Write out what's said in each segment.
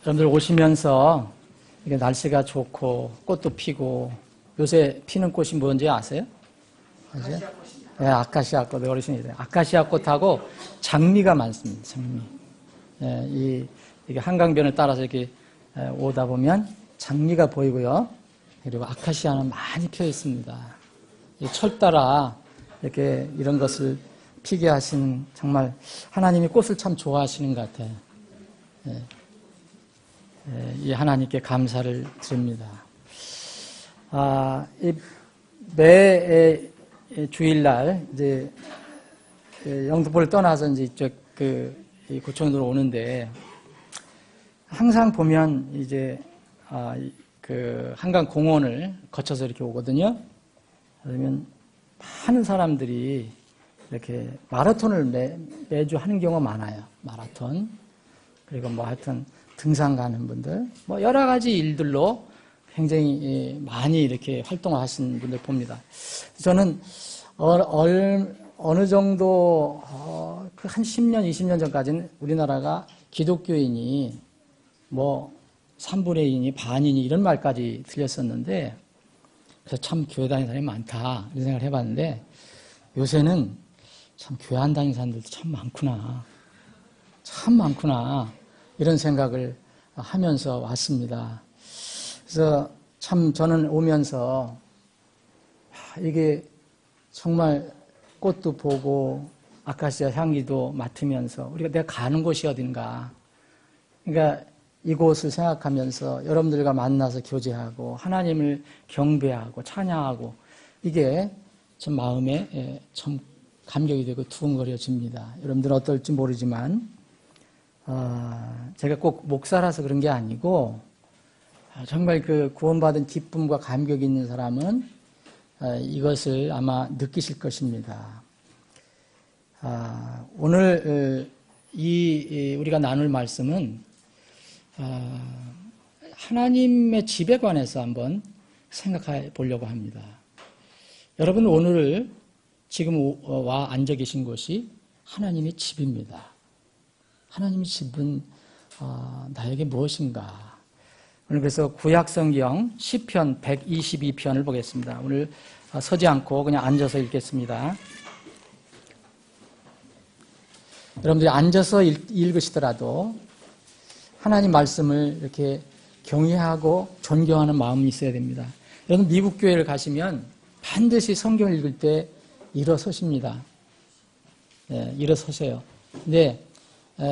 여러분들 오시면서 이게 날씨가 좋고 꽃도 피고 요새 피는 꽃이 뭔지 아세요? 아세요? 네, 아카시아 꽃. 어르신이 아카시아 꽃하고 장미가 많습니다. 장미. 네, 이게 한강변을 따라서 이렇게 오다 보면 장미가 보이고요. 그리고 아카시아는 많이 피어 있습니다. 철 따라 이렇게 이런 것을 피게 하시는 정말 하나님이 꽃을 참 좋아하시는 것 같아요. 이 하나님께 감사를 드립니다. 매 주일날 이제 영등포를 떠나서 이제 이쪽 이 고척으로 오는데 항상 보면 이제 그 한강 공원을 거쳐서 이렇게 오거든요. 그러면 많은 사람들이 이렇게 마라톤을 매주 하는 경우가 많아요. 마라톤. 그리고 뭐 하여튼 등산 가는 분들, 뭐 여러 가지 일들로 굉장히 많이 이렇게 활동을 하시는 분들 봅니다. 저는 어느 정도 한 10년, 20년 전까지는 우리나라가 기독교인이 뭐 3분의 2이니 반이니 이런 말까지 들렸었는데 그래서 참 교회 다니는 사람이 많다 이런 생각을 해봤는데 요새는 참 교회 안 다니는 사람들도 참 많구나. 참 많구나. 이런 생각을 하면서 왔습니다. 그래서 참 저는 오면서 이게 정말 꽃도 보고 아카시아 향기도 맡으면서 내가 가는 곳이 어딘가. 그러니까 이곳을 생각하면서 여러분들과 만나서 교제하고 하나님을 경배하고 찬양하고 이게 참 마음에 참 감격이 되고 두근거려집니다. 여러분들은 어떨지 모르지만 제가 꼭 목사라서 그런 게 아니고 정말 그 구원받은 기쁨과 감격이 있는 사람은 이것을 아마 느끼실 것입니다. 오늘 우리가 나눌 말씀은 하나님의 집에 관해서 한번 생각해 보려고 합니다. 여러분 오늘 지금 와 앉아 계신 곳이 하나님의 집입니다. 하나님의 집은 나에게 무엇인가? 오늘 그래서 구약성경 시편 122편을 보겠습니다. 오늘 서지 않고 그냥 앉아서 읽겠습니다. 여러분들이 앉아서 읽으시더라도 하나님 말씀을 이렇게 경외하고 존경하는 마음이 있어야 됩니다. 여러분 미국 교회를 가시면 반드시 성경을 읽을 때 일어서십니다. 네, 일어서세요. 근데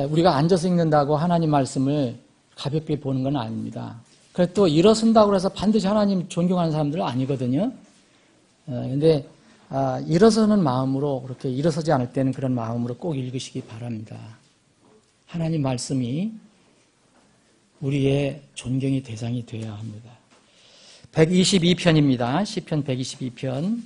우리가 앉아서 읽는다고 하나님 말씀을 가볍게 보는 건 아닙니다. 그래서 또 일어선다고 해서 반드시 하나님 존경하는 사람들은 아니거든요. 근데 일어서는 마음으로 그렇게 일어서지 않을 때는 그런 마음으로 꼭 읽으시기 바랍니다. 하나님 말씀이 우리의 존경의 대상이 되어야 합니다. 122편입니다. 시편 122편.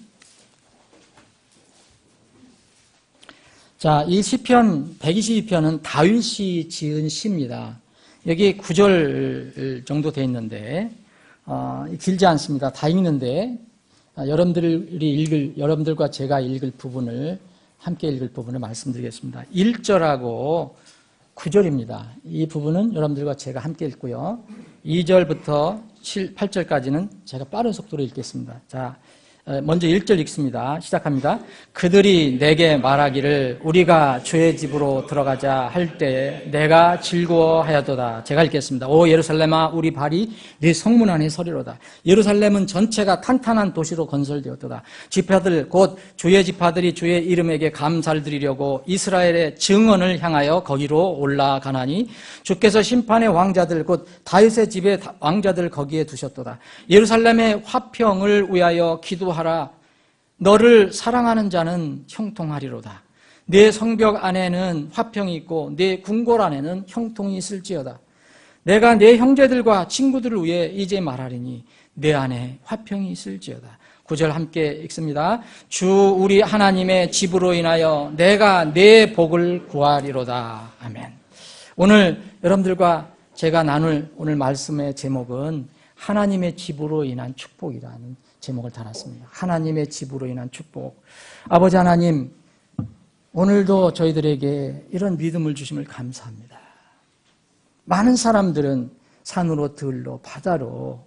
자, 이 시편 122편은 다윗이 지은 시입니다. 여기 9절 정도 되어 있는데 길지 않습니다. 다 읽는데 여러분들과 제가 읽을 부분을 함께 읽을 부분을 말씀드리겠습니다. 1절하고 9절입니다. 이 부분은 여러분들과 제가 함께 읽고요. 2절부터 8절까지는 제가 빠른 속도로 읽겠습니다. 자, 먼저 1절 읽습니다. 시작합니다. 그들이 내게 말하기를 우리가 주의 집으로 들어가자 할 때 내가 즐거워하였도다. 제가 읽겠습니다. 오 예루살렘아 우리 발이 네 성문 안에 서리로다. 예루살렘은 전체가 탄탄한 도시로 건설되었도다. 지파들 곧 주의 지파들이 주의 이름에게 감사를 드리려고 이스라엘의 증언을 향하여 거기로 올라가나니 주께서 심판의 왕자들 곧 다윗의 집의 왕자들 거기에 두셨도다. 예루살렘의 화평을 위하여 기도하라. 너를 사랑하는 자는 형통하리로다. 내 성벽 안에는 화평이 있고 내 궁궐 안에는 형통이 있을지어다. 내가 내 형제들과 친구들을 위해 이제 말하리니 내 안에 화평이 있을지어다. 9절 함께 읽습니다. 주 우리 하나님의 집으로 인하여 내가 내 복을 구하리로다. 아멘. 오늘 여러분들과 제가 나눌 오늘 말씀의 제목은 하나님의 집으로 인한 축복이라는 제목을 달았습니다. 하나님의 집으로 인한 축복. 아버지 하나님, 오늘도 저희들에게 이런 믿음을 주심을 감사합니다. 많은 사람들은 산으로 들로 바다로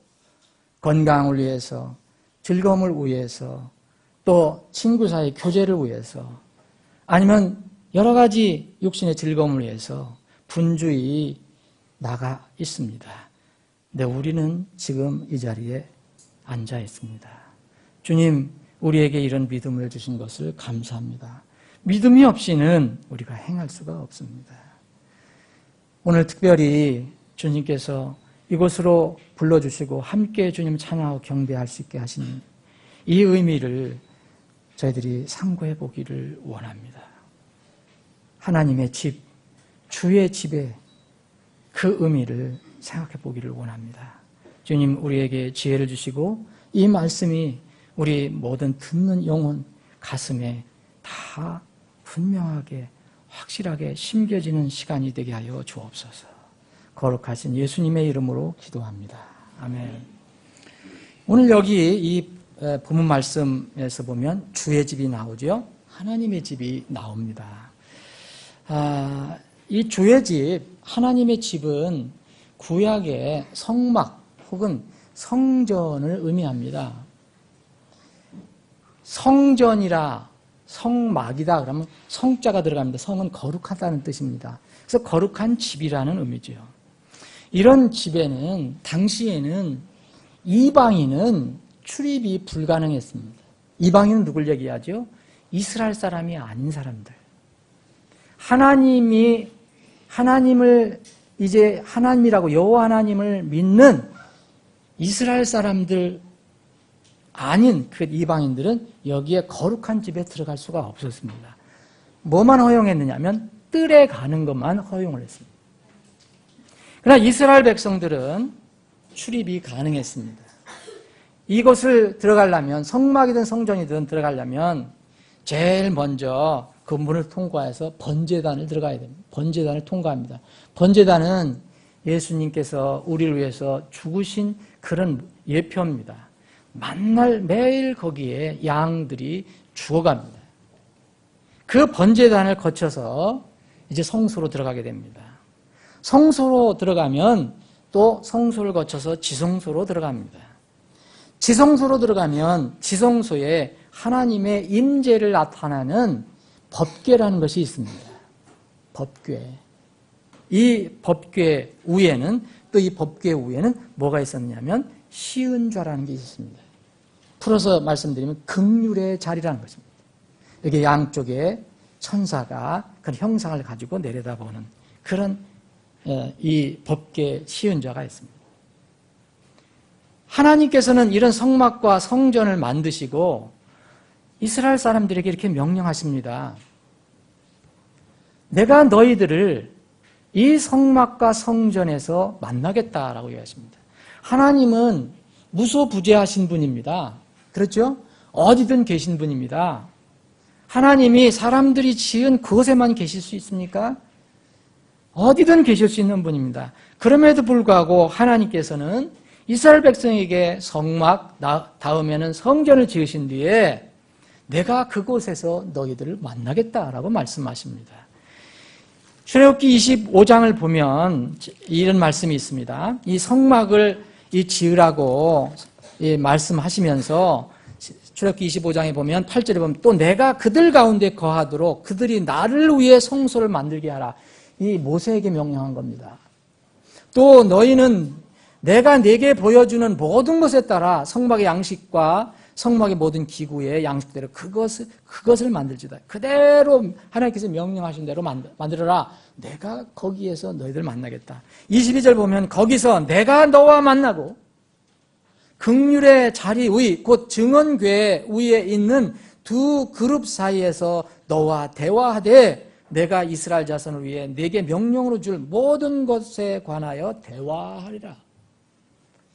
건강을 위해서, 즐거움을 위해서, 또 친구 사이 교제를 위해서, 아니면 여러 가지 육신의 즐거움을 위해서 분주히 나가 있습니다. 근데 우리는 지금 이 자리에 앉아 있습니다. 주님, 우리에게 이런 믿음을 주신 것을 감사합니다. 믿음이 없이는 우리가 행할 수가 없습니다. 오늘 특별히 주님께서 이곳으로 불러주시고 함께 주님 찬양하고 경배할 수 있게 하신 이 의미를 저희들이 상고해 보기를 원합니다. 하나님의 집, 주의 집의 그 의미를 생각해 보기를 원합니다. 주님, 우리에게 지혜를 주시고 이 말씀이 우리 모든 듣는 영혼 가슴에 다 분명하게 확실하게 심겨지는 시간이 되게 하여 주옵소서. 거룩하신 예수님의 이름으로 기도합니다. 아멘. 오늘 여기 이 본문 말씀에서 보면 주의 집이 나오죠. 하나님의 집이 나옵니다. 이 주의 집, 하나님의 집은 구약의 성막 혹은 성전을 의미합니다. 성전이라 성막이다 그러면 성자가 들어갑니다. 성은 거룩하다는 뜻입니다. 그래서 거룩한 집이라는 의미죠. 이런 집에는 당시에는 이방인은 출입이 불가능했습니다. 이방인은 누굴 얘기하죠? 이스라엘 사람이 아닌 사람들. 하나님을 이제 하나님이라고 여호와 하나님을 믿는 이스라엘 사람들 아닌 그 이방인들은 여기에 거룩한 집에 들어갈 수가 없었습니다. 뭐만 허용했느냐면 뜰에 가는 것만 허용을 했습니다. 그러나 이스라엘 백성들은 출입이 가능했습니다. 이곳을 들어가려면 성막이든 성전이든 들어가려면 제일 먼저 그 문을 통과해서 번제단을 들어가야 됩니다. 번제단을 통과합니다. 번제단은 예수님께서 우리를 위해서 죽으신 그런 예표입니다. 만날 매일 거기에 양들이 죽어갑니다. 그 번제단을 거쳐서 이제 성소로 들어가게 됩니다. 성소로 들어가면 또 성소를 거쳐서 지성소로 들어갑니다. 지성소로 들어가면 지성소에 하나님의 임재를 나타내는 법궤라는 것이 있습니다. 법궤. 이 법궤 위에는 또 이 법궤 위에는 뭐가 있었냐면 시은좌라는 게 있습니다. 풀어서 말씀드리면 긍휼의 자리라는 것입니다. 여기 양쪽에 천사가 그런 형상을 가지고 내려다보는 그런 이 법궤 시은좌가 있습니다. 하나님께서는 이런 성막과 성전을 만드시고 이스라엘 사람들에게 이렇게 명령하십니다. 내가 너희들을 이 성막과 성전에서 만나겠다라고 얘기하십니다. 하나님은 무소부재하신 분입니다. 그렇죠? 어디든 계신 분입니다. 하나님이 사람들이 지은 그곳에만 계실 수 있습니까? 어디든 계실 수 있는 분입니다. 그럼에도 불구하고 하나님께서는 이스라엘 백성에게 성막, 다음에는 성전을 지으신 뒤에 내가 그곳에서 너희들을 만나겠다라고 말씀하십니다. 출애굽기 25장을 보면 이런 말씀이 있습니다. 이 성막을 지으라고 말씀하시면서 출애굽기 25장에 보면 8절에 보면 또 내가 그들 가운데 거하도록 그들이 나를 위해 성소를 만들게 하라. 이 모세에게 명령한 겁니다. 또 너희는 내가 네게 보여주는 모든 것에 따라 성막의 양식과 성막의 모든 기구의 양식대로 그것을 만들지다. 그대로 하나님께서 명령하신 대로 만들어라. 내가 거기에서 너희들 만나겠다. 22절 보면 거기서 내가 너와 만나고 긍휼의 자리 위, 곧 증언궤 위에 있는 두 그룹 사이에서 너와 대화하되 내가 이스라엘 자손을 위해 네게 명령으로 줄 모든 것에 관하여 대화하리라.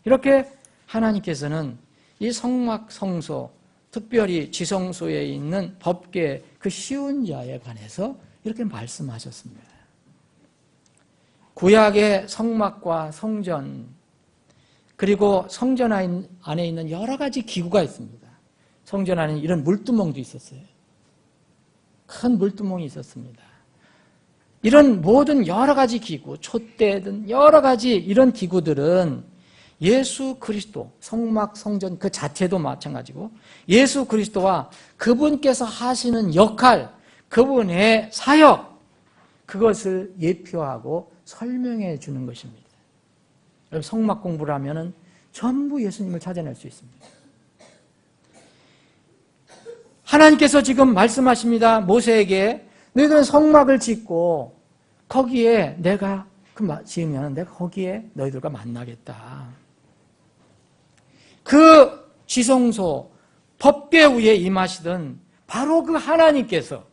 이렇게 하나님께서는 이 성막 성소, 특별히 지성소에 있는 법궤 그 쉬운 자에 관해서 이렇게 말씀하셨습니다. 구약의 성막과 성전, 그리고 성전 안에 있는 여러 가지 기구가 있습니다. 성전 안에 이런 물두멍도 있었어요. 큰 물두멍이 있었습니다. 이런 모든 여러 가지 기구, 촛대든 여러 가지 이런 기구들은 예수 그리스도, 성막, 성전 그 자체도 마찬가지고 예수 그리스도와 그분께서 하시는 역할, 그분의 사역, 그것을 예표하고 설명해 주는 것입니다. 성막 공부를 하면은 전부 예수님을 찾아낼 수 있습니다. 하나님께서 지금 말씀하십니다. 모세에게 너희들은 성막을 짓고 거기에 내가 지으면 내가 거기에 너희들과 만나겠다. 그 지성소, 법궤 위에 임하시던 바로 그 하나님께서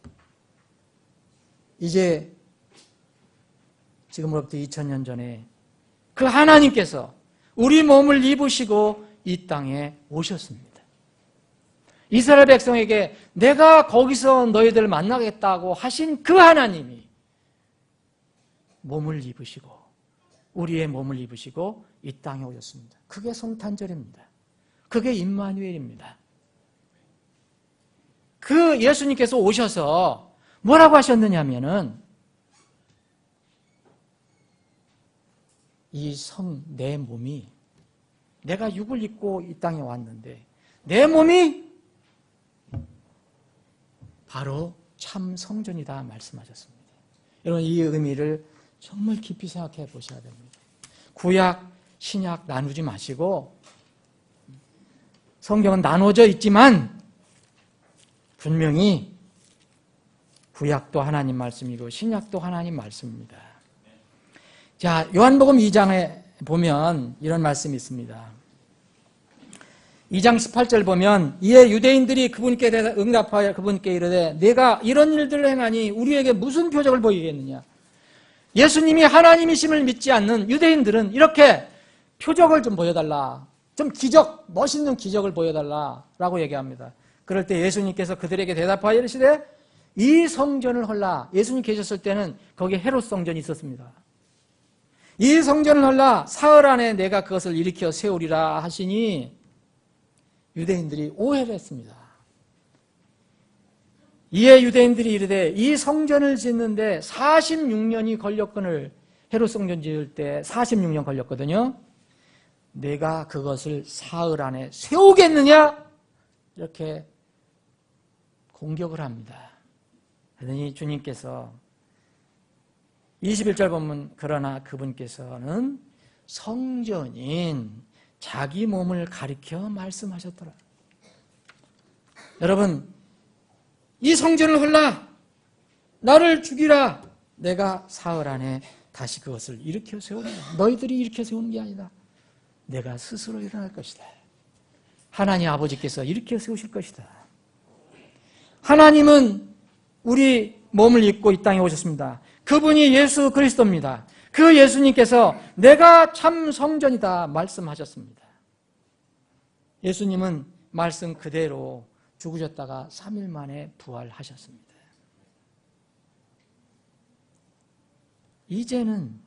이제 지금으로부터 2000년 전에 그 하나님께서 우리 몸을 입으시고 이 땅에 오셨습니다. 이스라엘 백성에게 내가 거기서 너희들을 만나겠다고 하신 그 하나님이 몸을 입으시고 우리의 몸을 입으시고 이 땅에 오셨습니다. 그게 성탄절입니다. 그게 임마누엘입니다. 그 예수님께서 오셔서 뭐라고 하셨느냐면은 내 몸이 내가 육을 입고 이 땅에 왔는데 내 몸이 바로 참 성전이다 말씀하셨습니다. 여러분 이 의미를 정말 깊이 생각해 보셔야 됩니다. 구약, 신약 나누지 마시고 성경은 나눠져 있지만 분명히 구약도 하나님 말씀이고 신약도 하나님 말씀입니다. 자, 요한복음 2장에 보면 이런 말씀이 있습니다. 2장 18절 보면 이에 유대인들이 그분께 응답하여 그분께 이르되 내가 이런 일들을 행하니 우리에게 무슨 표적을 보이겠느냐. 예수님이 하나님이심을 믿지 않는 유대인들은 이렇게 표적을 좀 보여달라, 좀 기적, 멋있는 기적을 보여달라라고 얘기합니다. 그럴 때 예수님께서 그들에게 대답하여 이르시되 이 성전을 헐라. 예수님 계셨을 때는 거기에 헤롯 성전이 있었습니다. 이 성전을 헐라 사흘 안에 내가 그것을 일으켜 세우리라 하시니 유대인들이 오해를 했습니다. 이에 유대인들이 이르되 이 성전을 짓는데 46년이 걸렸거늘, 헤롯 성전 지을 때 46년 걸렸거든요. 내가 그것을 사흘 안에 세우겠느냐? 이렇게 공격을 합니다. 그러니 주님께서 21절 보면 그러나 그분께서는 성전인 자기 몸을 가리켜 말씀하셨더라. 여러분, 이 성전을 헐라, 나를 죽이라, 내가 사흘 안에 다시 그것을 일으켜 세우리라. 너희들이 일으켜 세우는 게 아니다. 내가 스스로 일어날 것이다. 하나님 아버지께서 일으켜 세우실 것이다. 하나님은 우리 몸을 입고 이 땅에 오셨습니다. 그분이 예수 그리스도입니다. 그 예수님께서 내가 참 성전이다 말씀하셨습니다. 예수님은 말씀 그대로 죽으셨다가 3일 만에 부활하셨습니다. 이제는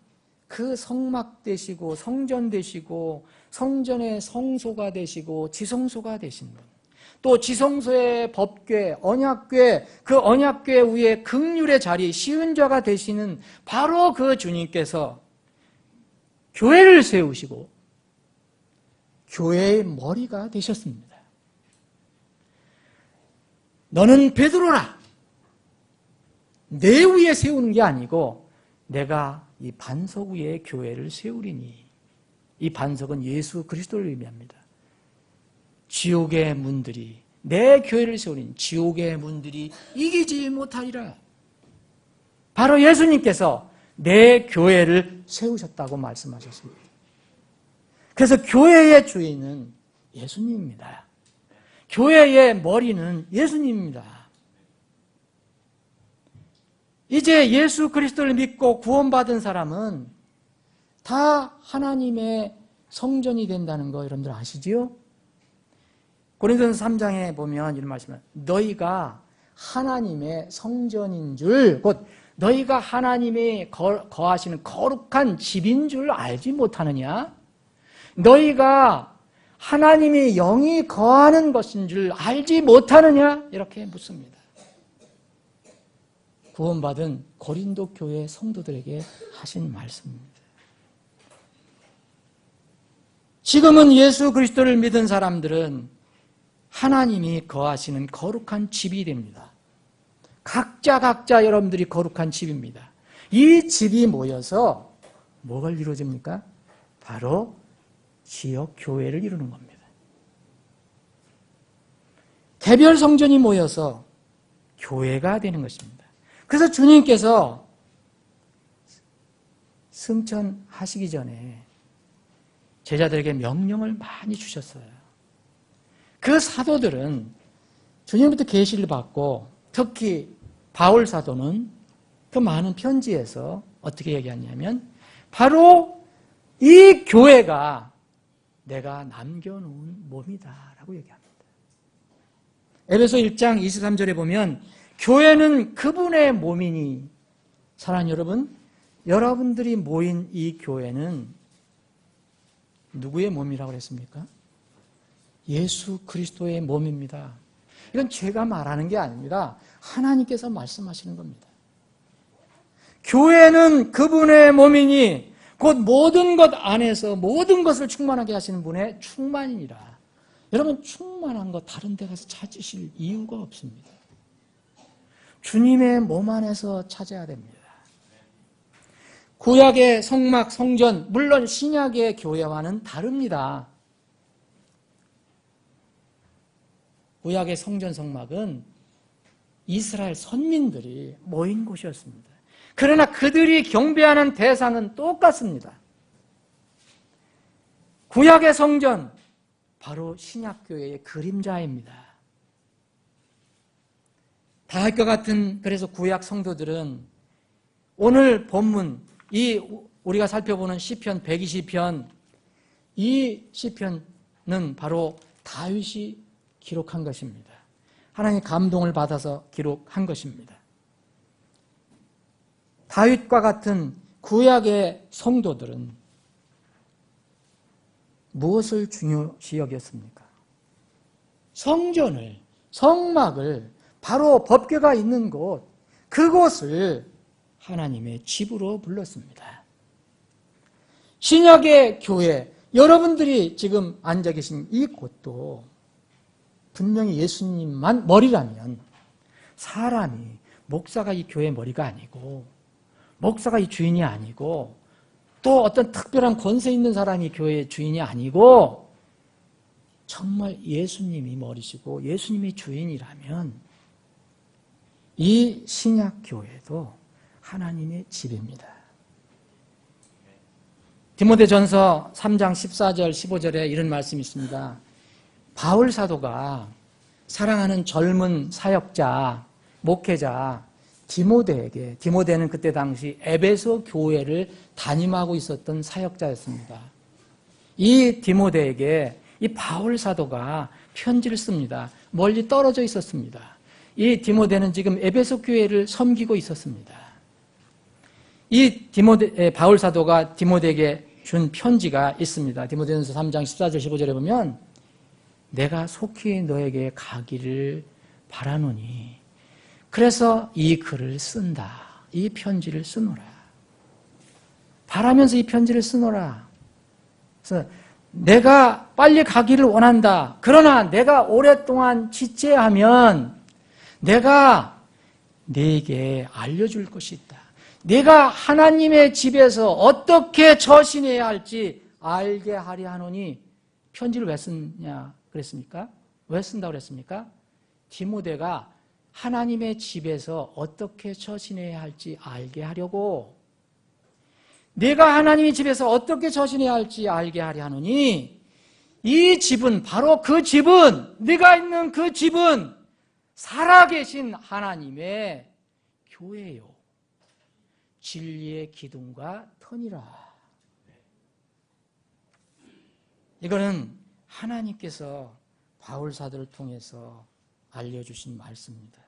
그 성막 되시고 성전 되시고 성전의 성소가 되시고 지성소가 되신 분, 또 지성소의 법궤, 언약궤, 그 언약궤 위에 긍휼의 자리, 시은좌가 되시는 바로 그 주님께서 교회를 세우시고 교회의 머리가 되셨습니다. 너는 베드로라. 내 위에 세우는 게 아니고 내가 이 반석 위에 교회를 세우리니. 이 반석은 예수 그리스도를 의미합니다. 지옥의 문들이, 내 교회를 세우리니 지옥의 문들이 이기지 못하리라. 바로 예수님께서 내 교회를 세우셨다고 말씀하셨습니다. 그래서 교회의 주인은 예수님입니다. 교회의 머리는 예수님입니다. 이제 예수 그리스도를 믿고 구원받은 사람은 다 하나님의 성전이 된다는 거 여러분들 아시지요? 고린도전서 3장에 보면 이런 말씀을, 너희가 하나님의 성전인 줄, 곧 너희가 하나님이 거하시는 거룩한 집인 줄 알지 못하느냐? 너희가 하나님이 영이 거하는 것인 줄 알지 못하느냐? 이렇게 묻습니다. 구원받은 고린도 교회 성도들에게 하신 말씀입니다. 지금은 예수 그리스도를 믿은 사람들은 하나님이 거하시는 거룩한 집이 됩니다. 각자 여러분들이 거룩한 집입니다. 이 집이 모여서 뭐가 이루어집니까? 바로 지역 교회를 이루는 겁니다. 개별 성전이 모여서 교회가 되는 것입니다. 그래서 주님께서 승천하시기 전에 제자들에게 명령을 많이 주셨어요. 그 사도들은 주님부터 계시를 받고 특히 바울 사도는 그 많은 편지에서 어떻게 얘기하냐면 바로 이 교회가 내가 남겨놓은 몸이다 라고 얘기합니다. 에베소 1장 23절에 보면 교회는 그분의 몸이니 사랑하는 여러분, 여러분들이 모인 이 교회는 누구의 몸이라고 그랬습니까? 예수 그리스도의 몸입니다. 이건 제가 말하는 게 아닙니다. 하나님께서 말씀하시는 겁니다. 교회는 그분의 몸이니 곧 모든 것 안에서 모든 것을 충만하게 하시는 분의 충만이니라. 여러분 충만한 거 다른 데 가서 찾으실 이유가 없습니다. 주님의 몸 안에서 찾아야 됩니다. 구약의 성막, 성전, 물론 신약의 교회와는 다릅니다. 구약의 성전, 성막은 이스라엘 선민들이 모인 곳이었습니다. 그러나 그들이 경배하는 대상은 똑같습니다. 구약의 성전, 바로 신약교회의 그림자입니다. 다윗과 같은 그래서 구약 성도들은 오늘 본문, 우리가 살펴보는 시편 120편, 이 시편은 바로 다윗이 기록한 것입니다. 하나님의 감동을 받아서 기록한 것입니다. 다윗과 같은 구약의 성도들은 무엇을 중요시 여겼습니까? 성전을, 성막을 바로 법궤가 있는 곳, 그곳을 하나님의 집으로 불렀습니다. 신약의 교회, 여러분들이 지금 앉아 계신 이 곳도 분명히 예수님만 머리라면 사람이, 목사가 이 교회 머리가 아니고 목사가 이 주인이 아니고 또 어떤 특별한 권세 있는 사람이 교회의 주인이 아니고 정말 예수님이 머리시고 예수님이 주인이라면 이 신약 교회도 하나님의 집입니다. 디모데전서 3장 14절 15절에 이런 말씀이 있습니다. 바울 사도가 사랑하는 젊은 사역자, 목회자 디모데에게, 디모데는 그때 당시 에베소 교회를 담임하고 있었던 사역자였습니다. 이 디모데에게 이 바울 사도가 편지를 씁니다. 멀리 떨어져 있었습니다. 이 디모데는 지금 에베소 교회를 섬기고 있었습니다. 이 바울 사도가 디모데에게 준 편지가 있습니다. 디모데전서 3장 14절 15절에 보면 내가 속히 너에게 가기를 바라노니 그래서 이 글을 쓴다. 이 편지를 쓰노라. 바라면서 이 편지를 쓰노라. 그래서 내가 빨리 가기를 원한다. 그러나 내가 오랫동안 지체하면 내가 네게 알려줄 것이 있다. 네가 하나님의 집에서 어떻게 처신해야 할지 알게 하려 하노니 편지를 왜 쓰냐 그랬습니까? 왜 쓴다고 그랬습니까? 디모데가 하나님의 집에서 어떻게 처신해야 할지 알게 하려고, 네가 하나님의 집에서 어떻게 처신해야 할지 알게 하려 하노니 이 집은 바로 그 집은, 네가 있는 그 집은 살아계신 하나님의 교회요 진리의 기둥과 터니라. 이거는 하나님께서 바울 사도를 통해서 알려주신 말씀입니다.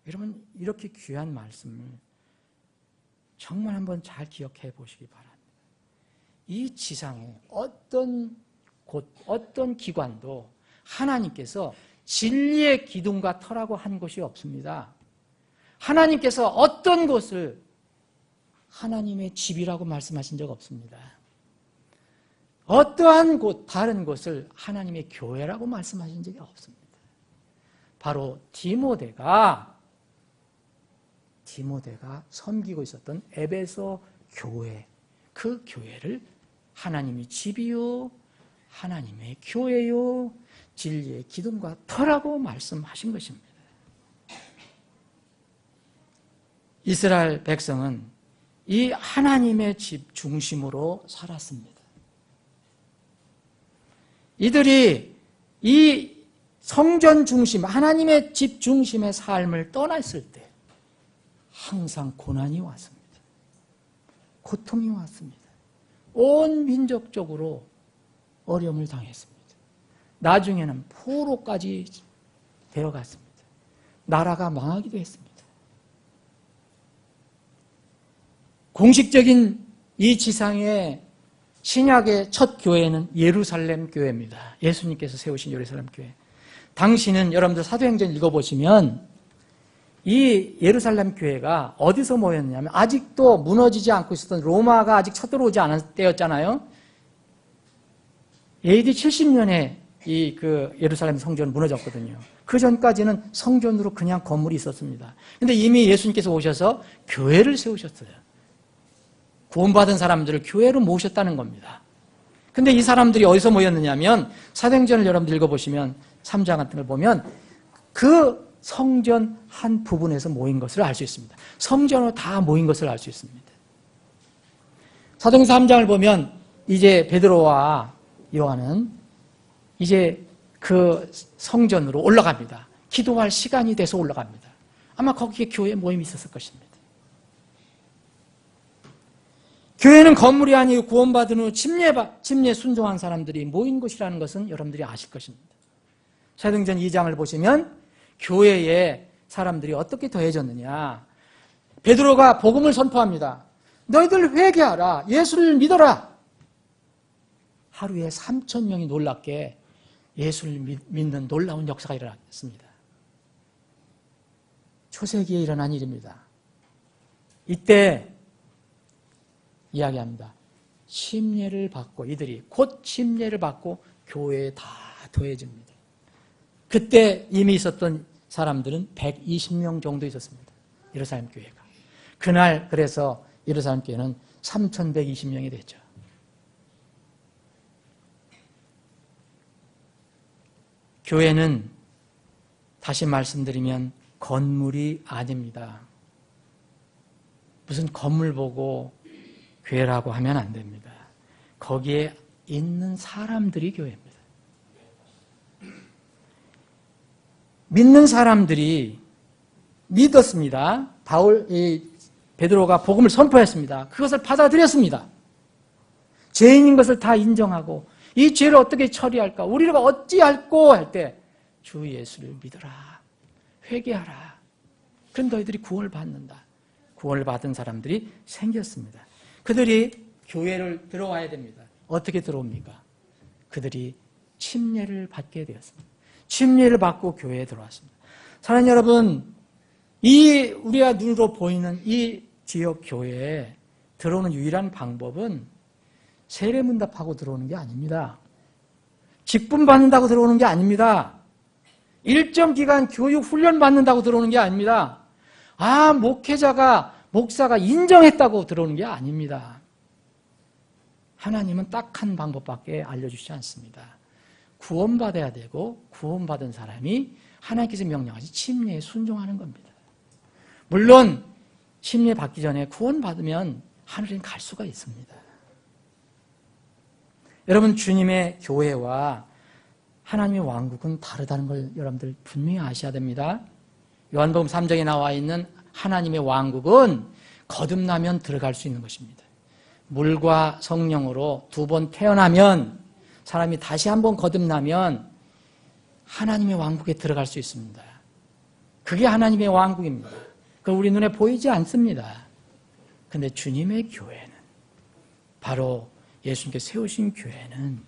여러분 이렇게 귀한 말씀을 정말 한번 잘 기억해 보시기 바랍니다. 이 지상에 어떤 곳, 어떤 기관도 하나님께서 진리의 기둥과 터라고 한 곳이 없습니다. 하나님께서 어떤 곳을 하나님의 집이라고 말씀하신 적 없습니다. 어떠한 곳, 다른 곳을 하나님의 교회라고 말씀하신 적이 없습니다. 바로 디모데가 섬기고 있었던 에베소 교회, 그 교회를 하나님의 집이요, 하나님의 교회요, 진리의 기둥과 터라고 말씀하신 것입니다. 이스라엘 백성은 이 하나님의 집 중심으로 살았습니다. 이들이 이 성전 중심, 하나님의 집 중심의 삶을 떠났을 때 항상 고난이 왔습니다. 고통이 왔습니다. 온 민족적으로 어려움을 당했습니다. 나중에는 포로까지 되어갔습니다. 나라가 망하기도 했습니다. 공식적인 이 지상의 신약의 첫 교회는 예루살렘 교회입니다. 예수님께서 세우신 예루살렘 교회. 당시는 여러분들 사도행전 읽어보시면 이 예루살렘 교회가 어디서 모였냐면 아직도 무너지지 않고 있었던 로마가 아직 쳐들어오지 않을 때였잖아요. AD 70년에 이 예루살렘 성전은 무너졌거든요. 그 전까지는 성전으로 그냥 건물이 있었습니다. 근데 이미 예수님께서 오셔서 교회를 세우셨어요. 구원받은 사람들을 교회로 모셨다는 겁니다. 근데 이 사람들이 어디서 모였느냐면 사도행전을 여러분들 읽어보시면 3장 같은 걸 보면 그 성전 한 부분에서 모인 것을 알 수 있습니다. 성전으로 다 모인 것을 알 수 있습니다. 사도행전 3장을 보면 이제 베드로와 요한은 이제 그 성전으로 올라갑니다. 기도할 시간이 돼서 올라갑니다. 아마 거기에 교회 모임이 있었을 것입니다. 교회는 건물이 아니고 구원받은 후 침례 순종한 사람들이 모인 곳이라는 것은 여러분들이 아실 것입니다. 사도행전 2장을 보시면 교회에 사람들이 어떻게 더해졌느냐. 베드로가 복음을 선포합니다. 너희들 회개하라. 예수를 믿어라. 하루에 3,000명이 놀랍게 예수를 믿는 놀라운 역사가 일어났습니다. 초세기에 일어난 일입니다. 이때 이야기합니다. 침례를 받고 이들이 곧 침례를 받고 교회에 다 더해집니다. 그때 이미 있었던 사람들은 120명 정도 있었습니다. 예루살렘 교회가. 그날 그래서 예루살렘 교회는 3,120명이 됐죠. 교회는 다시 말씀드리면 건물이 아닙니다. 무슨 건물 보고 교회라고 하면 안 됩니다. 거기에 있는 사람들이 교회입니다. 믿는 사람들이 믿었습니다. 베드로가 복음을 선포했습니다. 그것을 받아들였습니다. 죄인인 것을 다 인정하고 이 죄를 어떻게 처리할까? 우리가 어찌할꼬 할 때 주 예수를 믿어라. 회개하라. 그럼 너희들이 구원을 받는다. 구원을 받은 사람들이 생겼습니다. 그들이 교회를 들어와야 됩니다. 어떻게 들어옵니까? 그들이 침례를 받게 되었습니다. 침례를 받고 교회에 들어왔습니다. 사랑하는 여러분, 우리가 눈으로 보이는 이 지역 교회에 들어오는 유일한 방법은 세례문답하고 들어오는 게 아닙니다. 직분 받는다고 들어오는 게 아닙니다. 일정 기간 교육 훈련 받는다고 들어오는 게 아닙니다. 목사가 인정했다고 들어오는 게 아닙니다. 하나님은 딱 한 방법밖에 알려주시지 않습니다. 구원받아야 되고 구원받은 사람이 하나님께서 명령하신 침례에 순종하는 겁니다. 물론 침례 받기 전에 구원받으면 하늘에 갈 수가 있습니다. 여러분, 주님의 교회와 하나님의 왕국은 다르다는 걸 여러분들 분명히 아셔야 됩니다. 요한복음 3장에 나와 있는 하나님의 왕국은 거듭나면 들어갈 수 있는 것입니다. 물과 성령으로 2번 태어나면, 사람이 다시 한번 거듭나면 하나님의 왕국에 들어갈 수 있습니다. 그게 하나님의 왕국입니다. 그건 우리 눈에 보이지 않습니다. 근데 주님의 교회는, 바로 예수님께서 세우신 교회는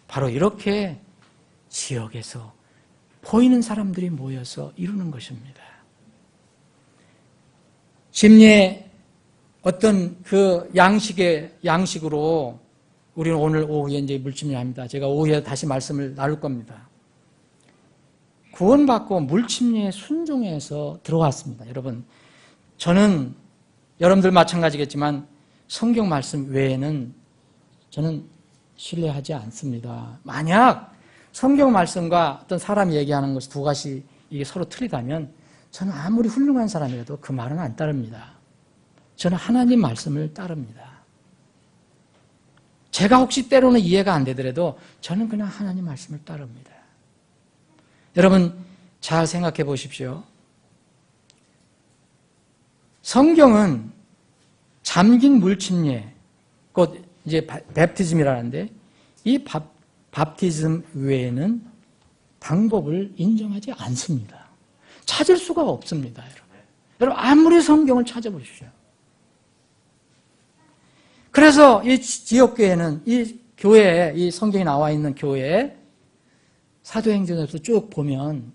바로 이렇게 지역에서 보이는 사람들이 모여서 이루는 것입니다. 심리의 어떤 그 양식으로 우리는 오늘 오후에 이제 물침례를 합니다. 제가 오후에 다시 말씀을 나눌 겁니다. 구원받고 물침례에 순종해서 들어왔습니다. 여러분, 저는 여러분들 마찬가지겠지만 성경 말씀 외에는 저는 신뢰하지 않습니다. 만약 성경 말씀과 어떤 사람이 얘기하는 것이 두 가지 이게 서로 틀리다면 저는 아무리 훌륭한 사람이라도 그 말은 안 따릅니다. 저는 하나님 말씀을 따릅니다. 제가 혹시 때로는 이해가 안 되더라도 저는 그냥 하나님 말씀을 따릅니다. 여러분 잘 생각해 보십시오. 성경은 잠긴 물침례, 곧 이제 베프티즘이라는데 이 밥티즘 외에는 방법을 인정하지 않습니다. 찾을 수가 없습니다, 여러분. 여러분 아무리 성경을 찾아보십시오. 그래서 이 지역교회는 이 교회에 이 성경이 나와 있는 교회에 사도행전에서 쭉 보면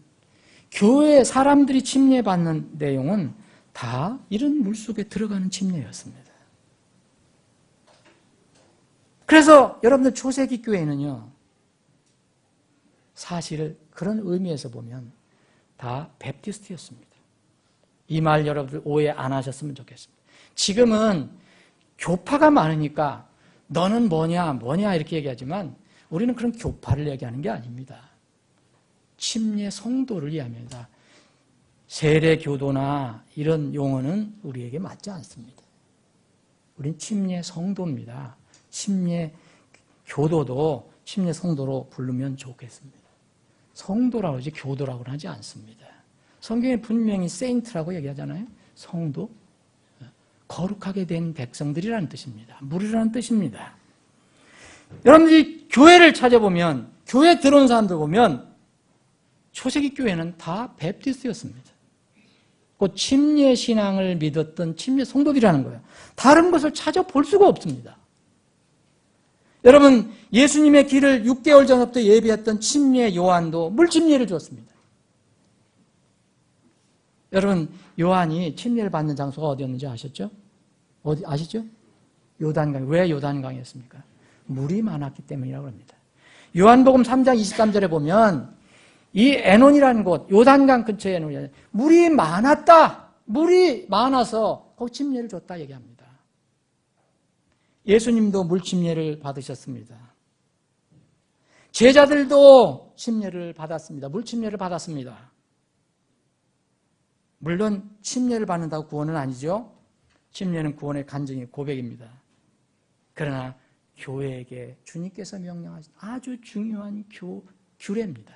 교회 사람들이 침례받는 내용은 다 이런 물속에 들어가는 침례였습니다. 그래서 여러분들 초세기 교회는요, 사실 그런 의미에서 보면 다 베프티스트였습니다. 이 말 여러분들 오해 안 하셨으면 좋겠습니다. 지금은 교파가 많으니까 너는 뭐냐 이렇게 얘기하지만 우리는 그런 교파를 얘기하는 게 아닙니다. 침례 성도를 이야기합니다. 세례교도나 이런 용어는 우리에게 맞지 않습니다. 우린 침례 성도입니다. 침례 교도도 침례 성도로 부르면 좋겠습니다. 성도라고 하지 교도라고는 하지 않습니다. 성경에 분명히 세인트라고 얘기하잖아요. 성도. 거룩하게 된 백성들이라는 뜻입니다. 무리라는 뜻입니다. 여러분들이 교회를 찾아보면, 교회 들어온 사람들 보면 초세기 교회는 다 베프티스트였습니다. 곧 침례 신앙을 믿었던 침례 성도들이라는 거예요. 다른 것을 찾아볼 수가 없습니다. 여러분, 예수님의 길을 6개월 전부터 예비했던 침례 요한도 물침례를 주었습니다. 여러분, 요한이 침례를 받는 장소가 어디였는지 아셨죠? 어디 아시죠? 요단강. 왜 요단강이었습니까? 물이 많았기 때문이라고 합니다. 요한복음 3장 23절에 보면 이 에논이라는 곳, 요단강 근처에 에논이 물이 많았다. 물이 많아서 거기 침례를 줬다 얘기합니다. 예수님도 물침례를 받으셨습니다. 제자들도 침례를 받았습니다. 물침례를 받았습니다. 물론 침례를 받는다고 구원은 아니죠. 침례는 구원의 간증이 고백입니다. 그러나 교회에게 주님께서 명령하신 아주 중요한 규례입니다.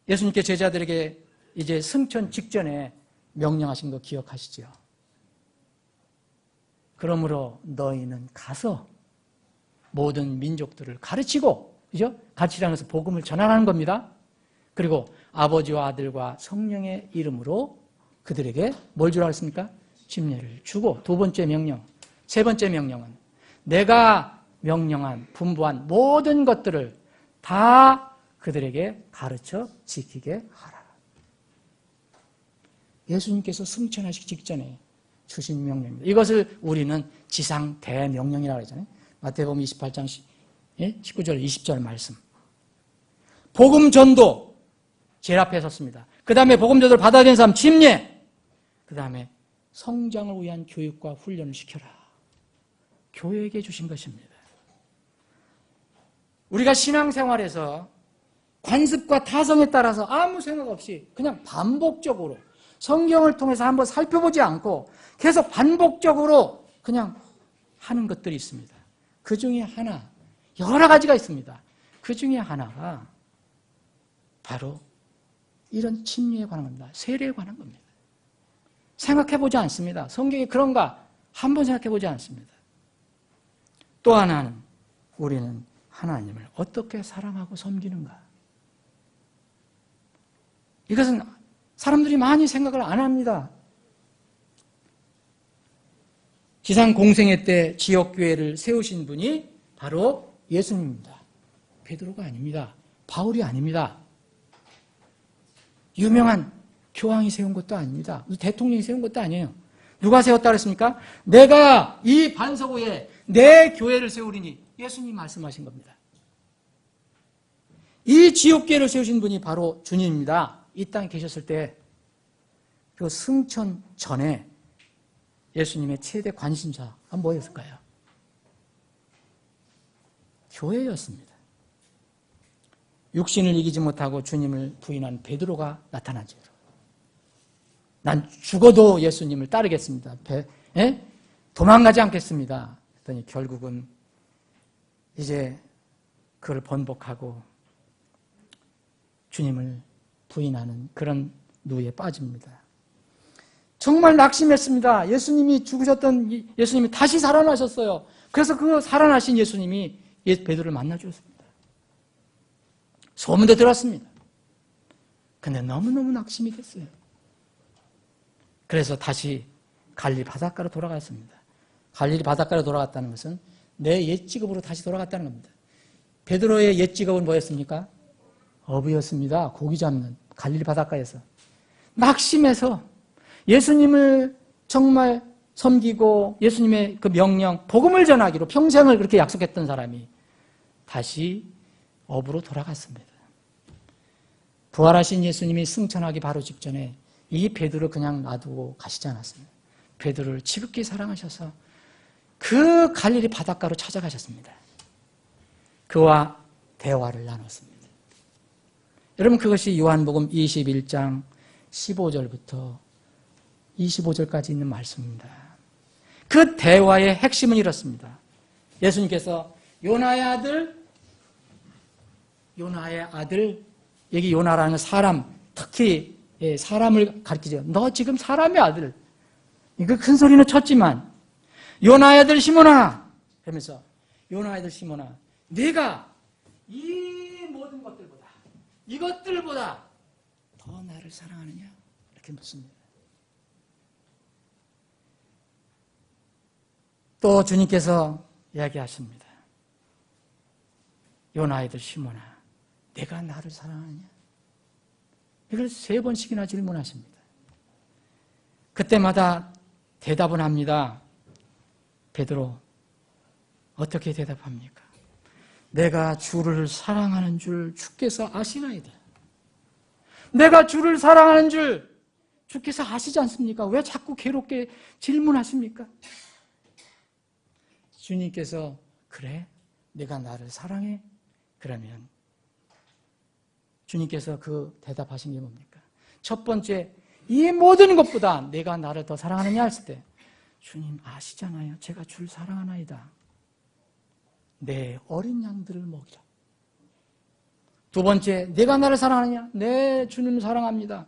예수님께 제자들에게 이제 승천 직전에 명령하신 거 기억하시죠? 그러므로 너희는 가서 모든 민족들을 가르치고, 그죠? 가르치라는 것은 복음을 전하라는 겁니다. 그리고 아버지와 아들과 성령의 이름으로 그들에게 뭘 주라고 했습니까? 침례를 주고, 두 번째 명령, 세 번째 명령은 내가 명령한, 분부한 모든 것들을 다 그들에게 가르쳐 지키게 하라. 예수님께서 승천하시기 직전에 주신 명령입니다. 이것을 우리는 지상 대명령이라고 하잖아요. 마태복음 28장 19절 20절 말씀. 복음 전도 제일 앞에 섰습니다. 그 다음에 복음 전도를 받아야 되는 사람 침례. 그 다음에 성장을 위한 교육과 훈련을 시켜라. 교회에게 주신 것입니다. 우리가 신앙생활에서 관습과 타성에 따라서 아무 생각 없이 그냥 반복적으로 성경을 통해서 한번 살펴보지 않고 계속 반복적으로 그냥 하는 것들이 있습니다. 그 중에 하나, 여러 가지가 있습니다. 그 중에 하나가 바로 이런 침례에 관한 겁니다. 세례에 관한 겁니다. 생각해보지 않습니다. 성경에 그런가 한번 생각해보지 않습니다. 또 하나는 우리는 하나님을 어떻게 사랑하고 섬기는가. 이것은 사람들이 많이 생각을 안 합니다. 지상 공생애 때 지역교회를 세우신 분이 바로 예수님입니다. 베드로가 아닙니다. 바울이 아닙니다. 유명한 교황이 세운 것도 아닙니다. 대통령이 세운 것도 아니에요. 누가 세웠다 그랬습니까? 내가 이 반석 위에 내 교회를 세우리니 예수님이 말씀하신 겁니다. 이 지옥교회를 세우신 분이 바로 주님입니다. 이 땅에 계셨을 때 그 승천 전에 예수님의 최대 관심사가 뭐였을까요? 교회였습니다. 육신을 이기지 못하고 주님을 부인한 베드로가 나타나죠. 난 죽어도 예수님을 따르겠습니다. 도망가지 않겠습니다. 그랬더니 결국은 이제 그걸 번복하고 주님을 부인하는 그런 누에 빠집니다. 정말 낙심했습니다. 예수님이 죽으셨던 예수님이 다시 살아나셨어요. 그래서 그 살아나신 예수님이 베드로를 만나주었습니다. 소문도 들었습니다. 근데 너무너무 낙심이 됐어요. 그래서 다시 갈릴리 바닷가로 돌아갔습니다. 갈릴리 바닷가로 돌아갔다는 것은 내 옛 직업으로 다시 돌아갔다는 겁니다. 베드로의 옛 직업은 뭐였습니까? 어부였습니다. 고기 잡는 갈릴리 바닷가에서. 낙심해서 예수님을 정말 섬기고 예수님의 그 명령, 복음을 전하기로 평생을 그렇게 약속했던 사람이 다시 어부로 돌아갔습니다. 부활하신 예수님이 승천하기 바로 직전에 이 베드로를 그냥 놔두고 가시지 않았습니다. 베드로를 지극히 사랑하셔서 그 갈릴리 바닷가로 찾아가셨습니다. 그와 대화를 나눴습니다. 여러분, 그것이 요한복음 21장 15절부터 25절까지 있는 말씀입니다. 그 대화의 핵심은 이렇습니다. 예수님께서 요나의 아들, 여기 요나라는 사람, 특히 사람을 가리키죠. 너 지금 사람의 아들. 이거 큰 소리는 쳤지만 요나의 아들 시몬아 하면서 요나의 아들 시몬아, 네가 이 모든 이것들보다 더 나를 사랑하느냐? 이렇게 묻습니다. 또 주님께서 이야기하십니다. 요나의 아들 시몬아, 내가 나를 사랑하느냐? 이걸 3번씩이나 질문하십니다. 그때마다 대답은 합니다. 베드로, 어떻게 대답합니까? 내가 주를 사랑하는 줄 주께서 아시나이다. 내가 주를 사랑하는 줄 주께서 아시지 않습니까? 왜 자꾸 괴롭게 질문하십니까? 주님께서 그래? 내가 나를 사랑해? 그러면 주님께서 그 대답하신 게 뭡니까? 첫 번째, 이 모든 것보다 내가 나를 더 사랑하느냐 했을 때 주님 아시잖아요. 제가 주를 사랑하나이다. 내 어린 양들을 먹이라. 두 번째, 내가 나를 사랑하느냐? 내 주님을 사랑합니다.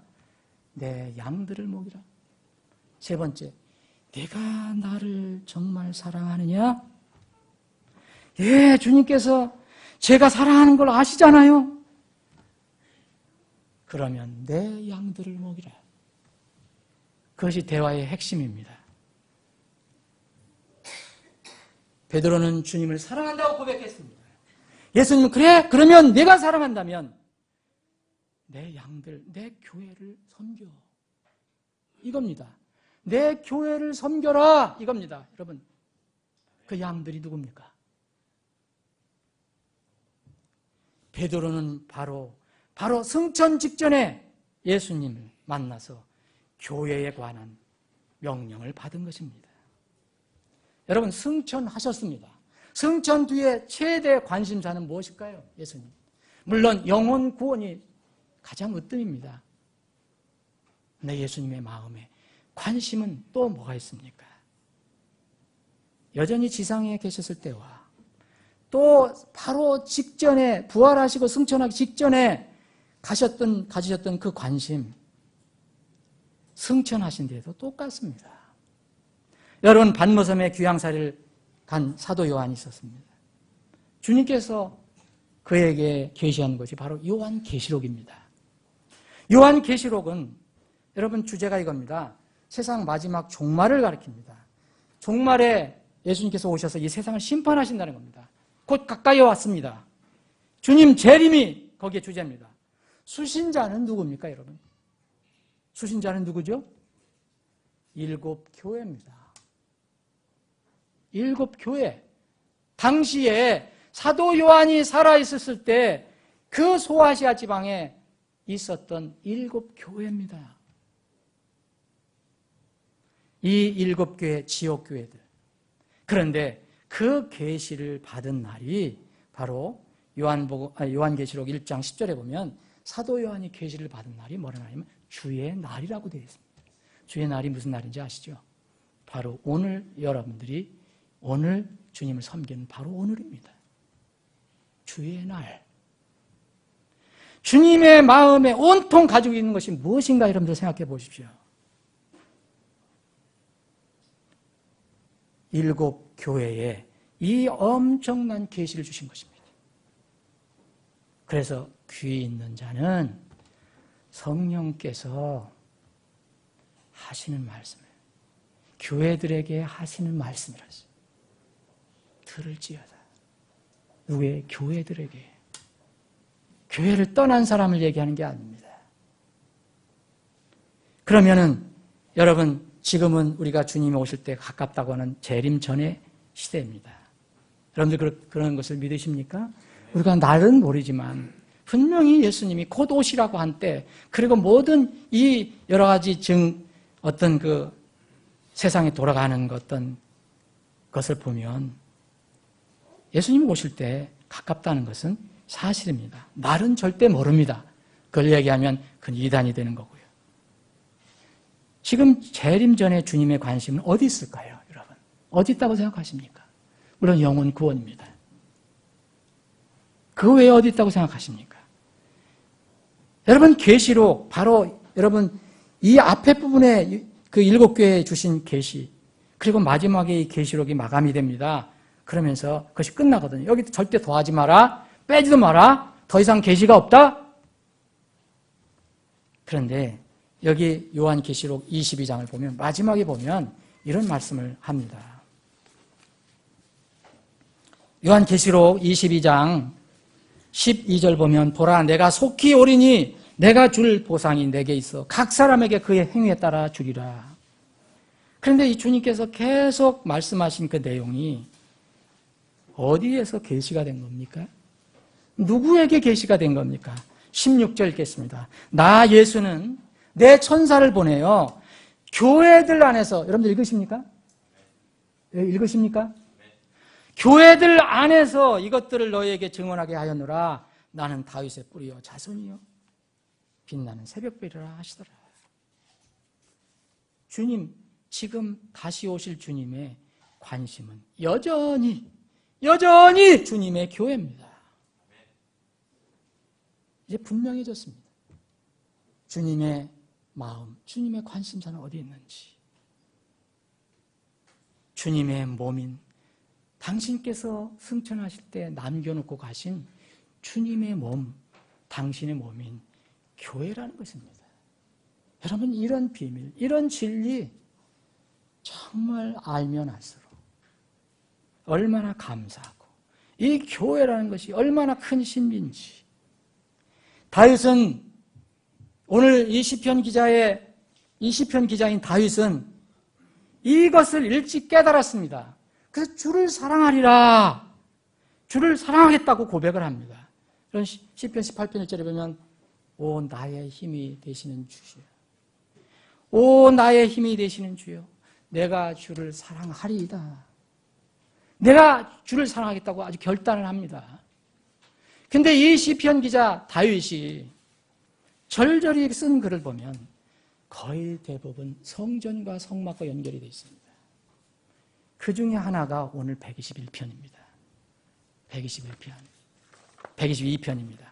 내 양들을 먹이라. 세 번째, 내가 나를 정말 사랑하느냐? 예, 주님께서 제가 사랑하는 걸 아시잖아요. 그러면 내 양들을 먹이라. 그것이 대화의 핵심입니다. 베드로는 주님을 사랑한다고 고백했습니다. 예수님은 그래? 그러면 내가 사랑한다면 내 양들, 내 교회를 섬겨. 이겁니다. 내 교회를 섬겨라. 이겁니다. 여러분, 그 양들이 누굽니까? 베드로는 바로 승천 직전에 예수님을 만나서 교회에 관한 명령을 받은 것입니다. 여러분, 승천하셨습니다. 승천 뒤에 최대 관심사는 무엇일까요? 예수님. 물론 영혼 구원이 가장 으뜸입니다. 근데 예수님의 마음에 관심은 또 뭐가 있습니까? 여전히 지상에 계셨을 때와 또 바로 직전에 부활하시고 승천하기 직전에 가지셨던 그 관심, 승천하신 뒤에도 똑같습니다. 여러분, 반모섬에 귀양살이를 간 사도 요한이 있었습니다. 주님께서 그에게 계시한 것이 바로 요한계시록입니다. 요한계시록은 여러분 주제가 이겁니다. 세상 마지막 종말을 가리킵니다. 종말에 예수님께서 오셔서 이 세상을 심판하신다는 겁니다. 곧 가까이 왔습니다. 주님 재림이 거기에 주제입니다. 수신자는 누굽니까, 여러분? 수신자는 누구죠? 7교회입니다. 7교회. 당시에 사도 요한이 살아있었을 때 그 소아시아 지방에 있었던 7교회입니다. 이 7교회 지역교회들. 그런데 그 계시를 받은 날이 바로 요한계시록 1장 10절에 보면 사도 요한이 계시를 받은 날이 뭐라 하냐면 주의 날이라고 되어 있습니다. 주의 날이 무슨 날인지 아시죠? 바로 오늘 여러분들이 오늘 주님을 섬기는 바로 오늘입니다. 주의 날. 주님의 마음에 온통 가지고 있는 것이 무엇인가 여러분들 생각해 보십시오. 7교회에 이 엄청난 계시를 주신 것입니다. 그래서 귀 있는 자는 성령께서 하시는 말씀을 교회들에게 하시는 말씀이라서 들을지어다. 누구의? 교회들에게. 교회를 떠난 사람을 얘기하는 게 아닙니다. 그러면은 여러분 지금은 우리가 주님이 오실 때 가깝다고 하는 재림 전의 시대입니다. 여러분들 그런 것을 믿으십니까? 우리가 날은 모르지만 분명히 예수님이 곧 오시라고 한 때, 그리고 모든 이 여러 가지 어떤 그 세상에 돌아가는 어떤 것을 보면 예수님이 오실 때 가깝다는 것은 사실입니다. 날은 절대 모릅니다. 그걸 얘기하면 그건 이단이 되는 거고요. 지금 재림 전에 주님의 관심은 어디 있을까요, 여러분? 어디 있다고 생각하십니까? 물론 영혼 구원입니다. 그 외에 어디 있다고 생각하십니까? 여러분 계시록 바로 여러분 이 앞에 부분에 그 7교회에 주신 계시, 그리고 마지막에 이 계시록이 마감이 됩니다. 그러면서 그것이 끝나거든요. 여기 절대 더하지 마라, 빼지도 마라, 더 이상 계시가 없다. 그런데 여기 요한계시록 22장을 보면 마지막에 보면 이런 말씀을 합니다. 요한계시록 22장 12절 보면 보라 내가 속히 오리니 내가 줄 보상이 내게 있어 각 사람에게 그의 행위에 따라 주리라. 그런데 이 주님께서 계속 말씀하신 그 내용이 어디에서 계시가 된 겁니까? 누구에게 계시가 된 겁니까? 16절 읽겠습니다. 나 예수는 내 천사를 보내요 교회들 안에서, 여러분들 읽으십니까? 읽으십니까? 교회들 안에서 이것들을 너희에게 증언하게 하였노라. 나는 다윗의 뿌리요 자손이요 빛나는 새벽별이라 하시더라. 주님, 지금 다시 오실 주님의 관심은 여전히 주님의 교회입니다. 이제 분명해졌습니다. 주님의 마음, 주님의 관심사는 어디 있는지. 주님의 몸인 당신께서 승천하실 때 남겨놓고 가신 주님의 몸, 당신의 몸인 교회라는 것입니다. 여러분 이런 비밀, 이런 진리 정말 알면 알수록 얼마나 감사하고 이 교회라는 것이 얼마나 큰 신비인지. 다윗은 오늘 이 시편 기자인 다윗은 이것을 일찍 깨달았습니다. 그래서 주를 사랑하리라, 주를 사랑하겠다고 고백을 합니다. 그런 시편 18편 1절에 보면 오 나의 힘이 되시는 주시여, 오 나의 힘이 되시는 주여, 내가 주를 사랑하리이다. 내가 주를 사랑하겠다고 아주 결단을 합니다. 근데 이 시편 기자 다윗이 절절히 쓴 글을 보면 거의 대부분 성전과 성막과 연결이 되어 있습니다. 그 중에 하나가 오늘 121편입니다. 122편입니다.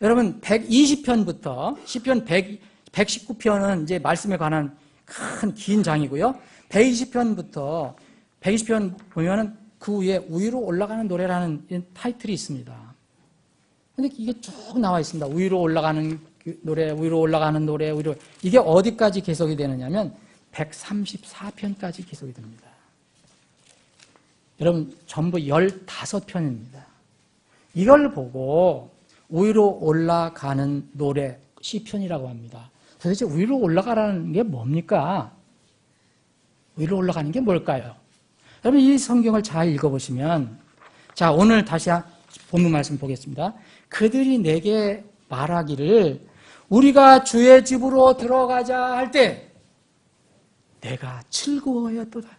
여러분 120편부터 시편 119편은 이제 말씀에 관한 큰 긴 장이고요. 120편부터 120편 보면은 그 위에 위로 올라가는 노래라는 타이틀이 있습니다. 근데 이게 쭉 나와 있습니다. 위로 올라가는 노래, 위로 올라가는 노래, 위로. 이게 어디까지 계속이 되느냐면 134편까지 계속이 됩니다. 여러분 전부 15편입니다. 이걸 보고 위로 올라가는 노래, 시편이라고 합니다. 도대체 위로 올라가라는 게 뭡니까? 위로 올라가는 게 뭘까요? 여러분 이 성경을 잘 읽어보시면 자 오늘 다시 본문 말씀 보겠습니다. 그들이 내게 말하기를 우리가 주의 집으로 들어가자 할 때 내가 즐거워하였도다.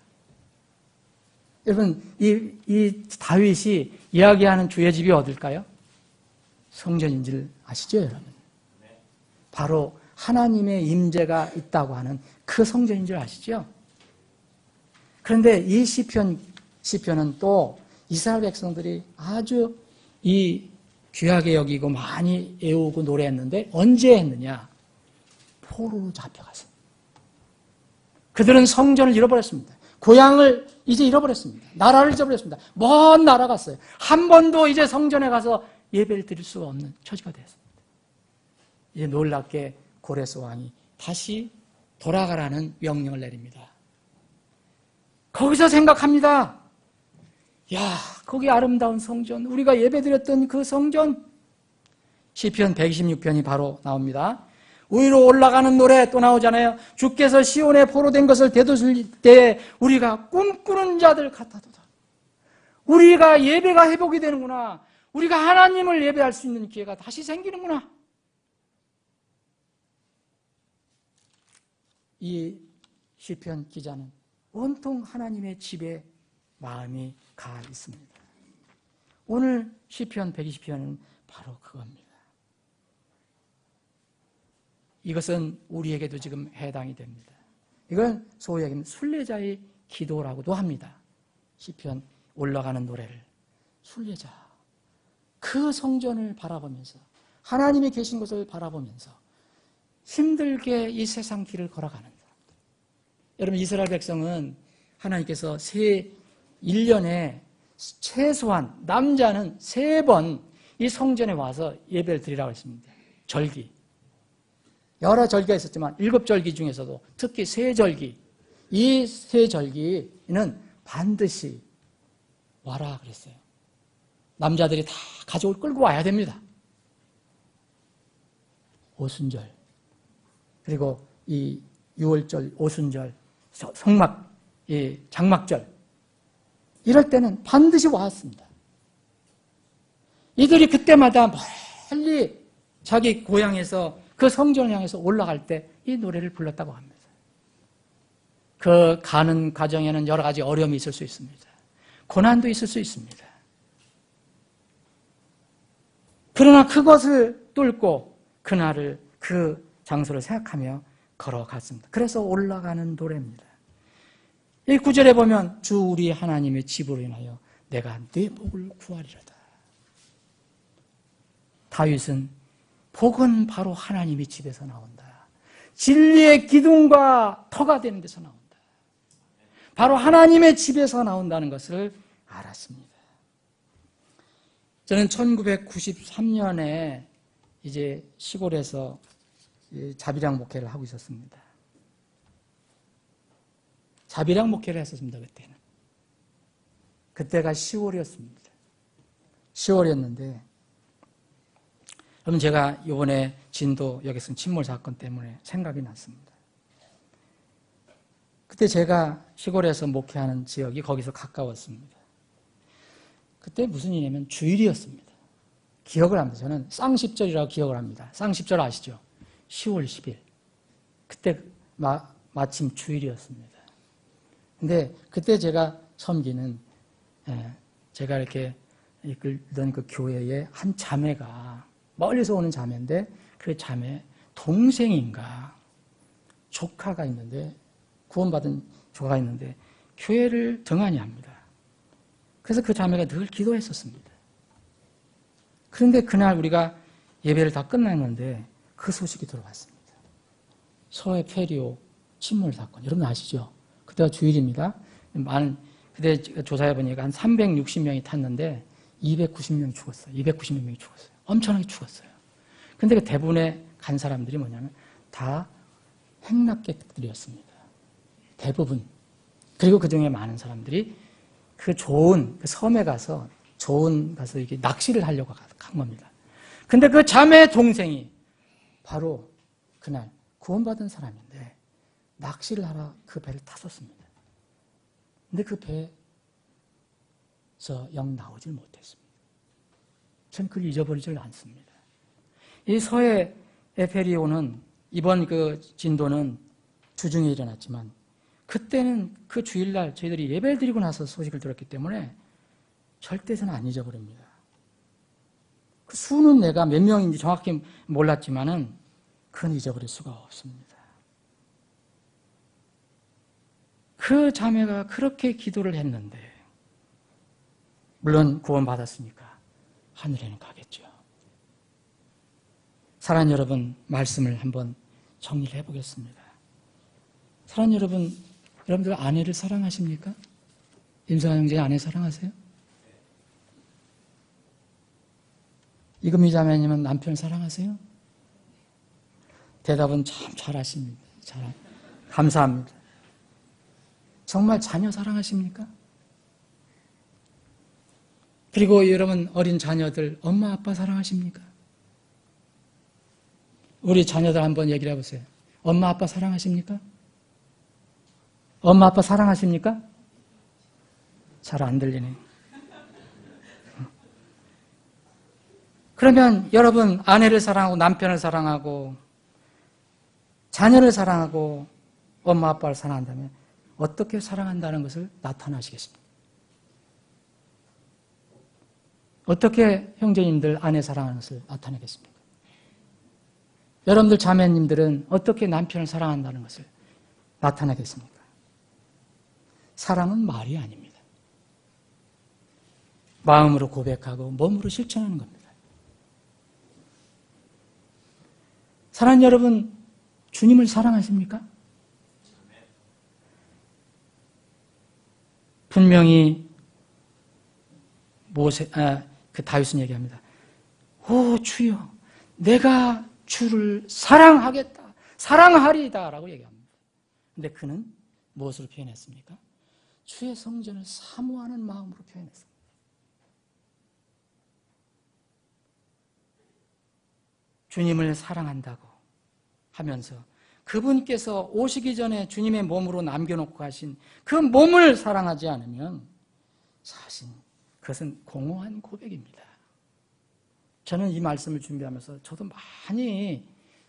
여러분 이 다윗이 이야기하는 주의 집이 어딜까요? 성전인 줄 아시죠 여러분? 바로 하나님의 임재가 있다고 하는 그 성전인 줄 아시죠? 그런데 이 시편은 또 이스라엘 백성들이 아주 이 귀하게 여기고 많이 애우고 노래했는데 언제 했느냐? 포로로 잡혀가서. 그들은 성전을 잃어버렸습니다. 고향을 이제 잃어버렸습니다. 나라를 잊어버렸습니다. 먼 나라 갔어요. 한 번도 이제 성전에 가서 예배를 드릴 수가 없는 처지가 되었습니다. 이제 놀랍게 고레스 왕이 다시 돌아가라는 명령을 내립니다. 거기서 생각합니다. 야, 거기 아름다운 성전, 우리가 예배드렸던 그 성전. 시편 126편이 바로 나옵니다. 위로 올라가는 노래 또 나오잖아요. 주께서 시온에 포로된 것을 되돌릴 때 우리가 꿈꾸는 자들 같아도다. 우리가 예배가 회복이 되는구나. 우리가 하나님을 예배할 수 있는 기회가 다시 생기는구나. 이 시편 기자는 온통 하나님의 집에 마음이 가 있습니다. 오늘 시편 120편은 바로 그겁니다. 이것은 우리에게도 지금 해당이 됩니다. 이건 소위 얘기하면 순례자의 기도라고도 합니다. 시편 올라가는 노래를 순례자 그 성전을 바라보면서 하나님이 계신 것을 바라보면서 힘들게 이 세상 길을 걸어가는 사람들. 여러분 이스라엘 백성은 하나님께서 1년에 최소한 남자는 3번 이 성전에 와서 예배를 드리라고 했습니다. 절기. 여러 절기가 있었지만 7절기 중에서도 특히 세절기, 이 세절기는 반드시 와라 그랬어요. 남자들이 다 가족을 끌고 와야 됩니다. 오순절, 그리고 이 6월절, 오순절, 성막, 장막절 이럴 때는 반드시 왔습니다. 이들이 그때마다 멀리 자기 고향에서 그 성전을 향해서 올라갈 때 이 노래를 불렀다고 합니다. 그 가는 과정에는 여러 가지 어려움이 있을 수 있습니다. 고난도 있을 수 있습니다. 그러나 그것을 뚫고 그날을 그 장소를 생각하며 걸어갔습니다. 그래서 올라가는 노래입니다. 이 9절에 보면 주 우리 하나님의 집으로 인하여 내가 네 복을 구하리로다. 다윗은 복은 바로 하나님의 집에서 나온다. 진리의 기둥과 터가 되는 데서 나온다. 바로 하나님의 집에서 나온다는 것을 알았습니다. 저는 1993년에 이제 시골에서 자비랑 목회를 하고 있었습니다. 자비랑 목회를 했었습니다, 그때는. 그때가 10월이었습니다. 10월이었는데, 그럼 제가 이번에 진도 여기서 침몰 사건 때문에 생각이 났습니다. 그때 제가 시골에서 목회하는 지역이 거기서 가까웠습니다. 그때 무슨 일이냐면 주일이었습니다. 기억을 합니다. 저는 쌍십절이라고 기억을 합니다. 쌍십절 아시죠? 10월 10일. 그때 마침 주일이었습니다. 근데 그때 제가 섬기는, 제가 이렇게 이끌던 그 교회의 한 자매가 멀리서 오는 자매인데 그 자매 동생인가 조카가 있는데 구원받은 조카가 있는데 교회를 등한히 합니다. 그래서 그 자매가 늘 기도했었습니다. 그런데 그날 우리가 예배를 다 끝났는데 그 소식이 들어왔습니다. 서해 페리오 침몰 사건. 여러분 아시죠? 그때가 주일입니다. 그때 조사해보니까 한 360명이 탔는데 290명이 죽었어요. 290명이 죽었어요. 엄청나게 죽었어요. 근데 그 대부분의 간 사람들이 뭐냐면 다 행락객들이었습니다. 대부분. 그리고 그 중에 많은 사람들이 그 좋은 그 섬에 가서 가서 이렇게 낚시를 하려고 간 겁니다. 근데 그 자매의 동생이 바로 그날 구원받은 사람인데 낚시를 하러 그 배를 탔었습니다. 근데 그 배에서 영 나오질 못했습니다. 전 그걸 잊어버리질 않습니다. 이 서해 에페리온은 이번 그 진도는 주중에 일어났지만 그때는 그 주일날 저희들이 예배를 드리고 나서 소식을 들었기 때문에 절대 저는 안 잊어버립니다. 그 수는 내가 몇 명인지 정확히 몰랐지만은 그건 잊어버릴 수가 없습니다. 그 자매가 그렇게 기도를 했는데 물론 구원받았으니까 하늘에는 가겠죠. 사랑하는 여러분, 말씀을 한번 정리를 해보겠습니다. 사랑하는 여러분, 여러분들 아내를 사랑하십니까? 임성환 형제 아내 사랑하세요? 이금희 자매님은 남편을 사랑하세요? 대답은 참 잘하십니다. 감사합니다. 정말 자녀 사랑하십니까? 그리고 여러분 어린 자녀들 엄마 아빠 사랑하십니까? 우리 자녀들 한번 얘기를 해보세요. 엄마 아빠 사랑하십니까? 엄마 아빠 사랑하십니까? 잘 안 들리네. 그러면 여러분 아내를 사랑하고 남편을 사랑하고 자녀를 사랑하고 엄마 아빠를 사랑한다면 어떻게 사랑한다는 것을 나타나시겠습니까? 어떻게 형제님들 아내 사랑하는 것을 나타내겠습니까? 여러분들 자매님들은 어떻게 남편을 사랑한다는 것을 나타내겠습니까? 사랑은 말이 아닙니다. 마음으로 고백하고 몸으로 실천하는 겁니다. 사랑하는 여러분, 주님을 사랑하십니까? 분명히 다윗은 얘기합니다. 오 주여, 내가 주를 사랑하겠다, 사랑하리이다 라고 얘기합니다. 근데 그는 무엇으로 표현했습니까? 주의 성전을 사모하는 마음으로 표현했습니다. 주님을 사랑한다고 하면서 그분께서 오시기 전에 주님의 몸으로 남겨놓고 가신 그 몸을 사랑하지 않으면 사실 그것은 공허한 고백입니다. 저는 이 말씀을 준비하면서 저도 많이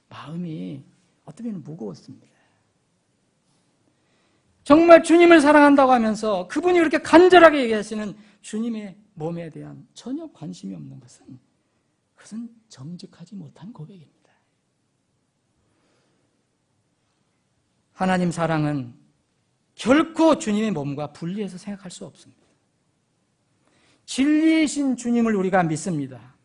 마음이 어떻게 무거웠습니다. 정말 주님을 사랑한다고 하면서 그분이 그렇게 간절하게 얘기하시는 주님의 몸에 대한 전혀 관심이 없는 것은 그것은 정직하지 못한 고백입니다. 하나님 사랑은 결코 주님의 몸과 분리해서 생각할 수 없습니다. 진리이신 주님을 우리가 믿습니다.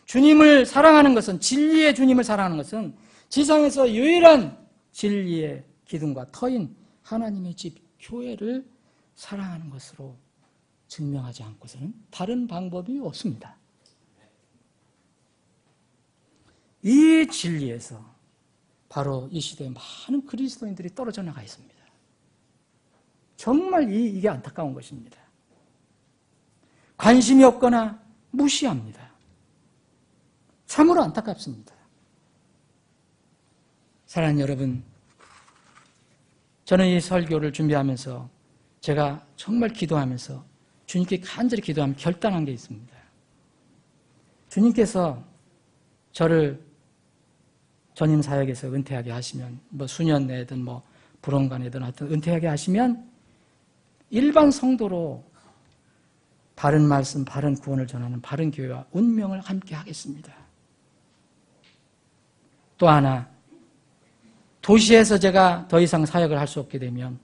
주님을 사랑하는 것은, 진리의 주님을 사랑하는 것은 지상에서 유일한 진리의 기둥과 터인 하나님의 집, 교회를 사랑하는 것으로 증명하지 않고서는 다른 방법이 없습니다. 이 진리에서 바로 이 시대에 많은 그리스도인들이 떨어져 나가 있습니다. 정말 이게 안타까운 것입니다. 관심이 없거나 무시합니다. 참으로 안타깝습니다. 사랑하는 여러분, 저는 이 설교를 준비하면서 제가 정말 기도하면서 주님께 간절히 기도하며 결단한 게 있습니다. 주님께서 저를 전임 사역에서 은퇴하게 하시면 수년 내든 불원간에든 하여튼 은퇴하게 하시면 일반 성도로 바른 말씀, 바른 구원을 전하는 바른 교회와 운명을 함께 하겠습니다. 또 하나, 도시에서 제가 더 이상 사역을 할 수 없게 되면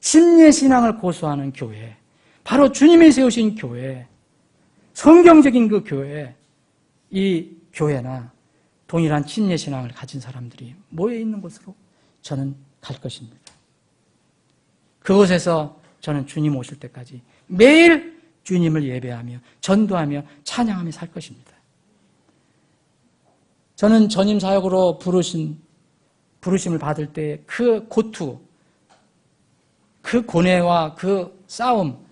침례신앙을 고수하는 교회, 바로 주님이 세우신 교회, 성경적인 그 교회, 이 교회나 동일한 침례신앙을 가진 사람들이 모여있는 곳으로 저는 갈 것입니다. 그곳에서 저는 주님 오실 때까지 매일 주님을 예배하며 전도하며 찬양하며 살 것입니다. 저는 전임 사역으로 부르심을 받을 때 그 고투, 그 고뇌와 그 싸움,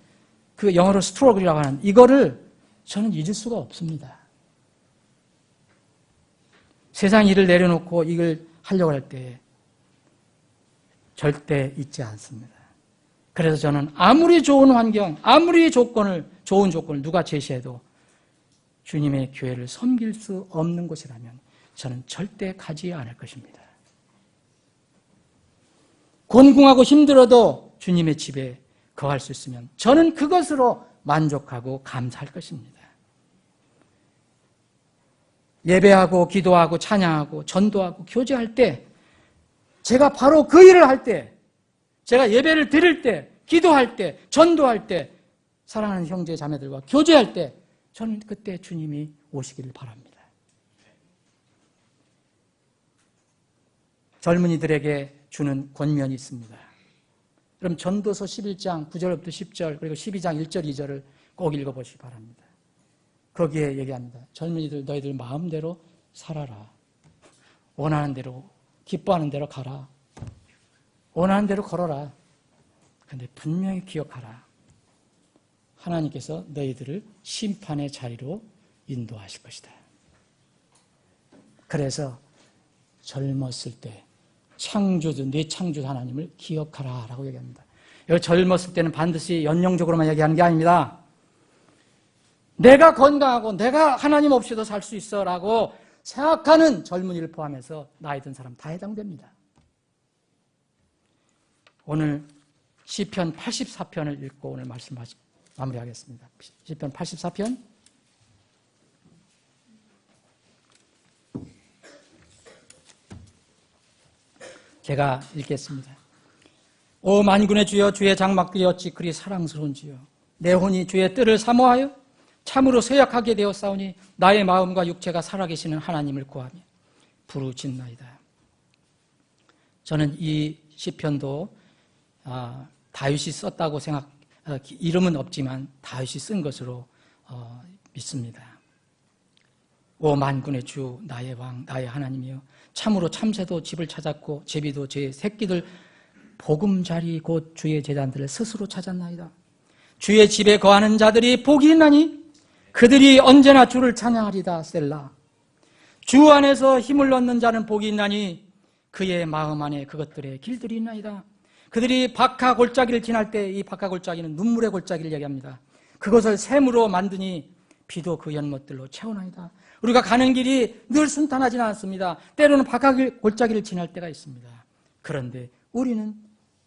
그 영어로 스트러글이라고 하는 이거를 저는 잊을 수가 없습니다. 세상 일을 내려놓고 이걸 하려고 할 때 절대 잊지 않습니다. 그래서 저는 아무리 좋은 환경, 아무리 좋은 조건을 누가 제시해도 주님의 교회를 섬길 수 없는 곳이라면 저는 절대 가지 않을 것입니다. 곤궁하고 힘들어도 주님의 집에 거할 수 있으면 저는 그것으로 만족하고 감사할 것입니다. 예배하고 기도하고 찬양하고 전도하고 교제할 때 제가 바로 그 일을 할 때, 제가 예배를 드릴 때, 기도할 때, 전도할 때, 사랑하는 형제 자매들과 교제할 때 저는 그때 주님이 오시기를 바랍니다. 젊은이들에게 주는 권면이 있습니다. 그럼 전도서 11장 9절부터 10절 그리고 12장 1절 2절을 꼭 읽어보시기 바랍니다. 거기에 얘기합니다. 젊은이들 너희들 마음대로 살아라. 원하는 대로 기뻐하는 대로 가라. 원하는 대로 걸어라. 그런데 분명히 기억하라. 하나님께서 너희들을 심판의 자리로 인도하실 것이다. 그래서 젊었을 때 내 창조 하나님을 기억하라 라고 얘기합니다. 여기 젊었을 때는 반드시 연령적으로만 얘기하는 게 아닙니다. 내가 건강하고 내가 하나님 없이도 살 수 있어 라고 생각하는 젊은이를 포함해서 나이 든 사람 다 해당됩니다. 오늘 시편 84편을 읽고 오늘 말씀 마무리하겠습니다. 시편 84편 제가 읽겠습니다. 오 만군의 주여 주의 장막들이 어찌 그리 사랑스러운지요. 내 혼이 주의 뜰을 사모하여 참으로 쇠약하게 되었사오니 나의 마음과 육체가 살아계시는 하나님을 구하며 부르짖나이다. 저는 이 시편도 다윗이 썼다고 이름은 없지만 다윗이 쓴 것으로 믿습니다. 오 만군의 주 나의 왕 나의 하나님이여 참으로 참새도 집을 찾았고 제비도 제 새끼들 보금자리 곧 주의 제단들을 스스로 찾았나이다. 주의 집에 거하는 자들이 복이 있나니 그들이 언제나 주를 찬양하리다. 셀라. 주 안에서 힘을 얻는 자는 복이 있나니 그의 마음 안에 그것들의 길들이 있나이다. 그들이 박하 골짜기를 지날 때 이 박하 골짜기는 눈물의 골짜기를 얘기합니다. 그것을 샘으로 만드니 비도 그 연못들로 채우나이다. 우리가 가는 길이 늘 순탄하지는 않습니다. 때로는 박하 골짜기를 지날 때가 있습니다. 그런데 우리는